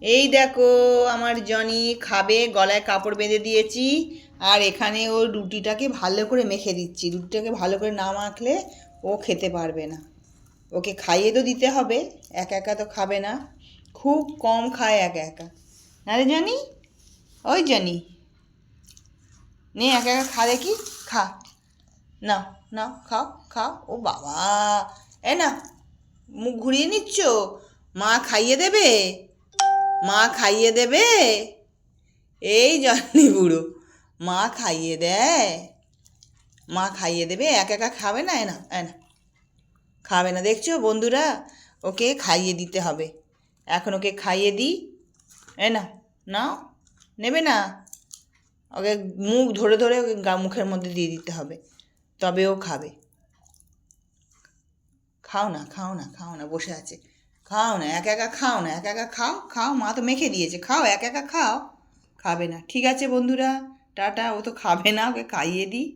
এই দেখো, আমার জনি খাবে, গলায় কাপড় বেঁধে দিয়েছি। আর এখানে ও রুটিটাকে ভালো করে মেখে দিচ্ছি। রুটিটাকে ভালো করে না মাখলে ও খেতে পারবে না। ওকে খাইয়ে তো দিতে হবে, একা একা তো খাবে না। খুব কম খায় একা একা। না রে জনি, ওই জনি, নে একা একা খা দেখি, খা। না, না, খাও খাও। ও বাবা, এ না, মুখ ঘুরিয়ে নিচ্ছ? মা খাইয়ে দেবে? মা খাইয়ে দেবে? এই জনি বুড়ো, মা খাইয়ে দেয়? মা খাইয়ে দেবে? একা একা খাবে না, এনা এনা, খাবে না। দেখছো বন্ধুরা, ওকে খাইয়ে দিতে হবে। এখন ওকে খাইয়ে দিই। এ না, নাও, নেবে না? ওকে মুখ ধরে ধরে ওকে মুখের মধ্যে দিয়ে দিতে হবে, তবে ও খাবে। খাও না, খাও না, খাও না, বসে আছে। খাও না, একা একা খাও না, একা একা খাও, খাও, মা তো মেখে দিয়েছে, খাও, একা একা খাও। খাবে না, ঠিক আছে বন্ধুরা, টাটা। ও তো খাবে না, ওকে খাইয়ে দিই।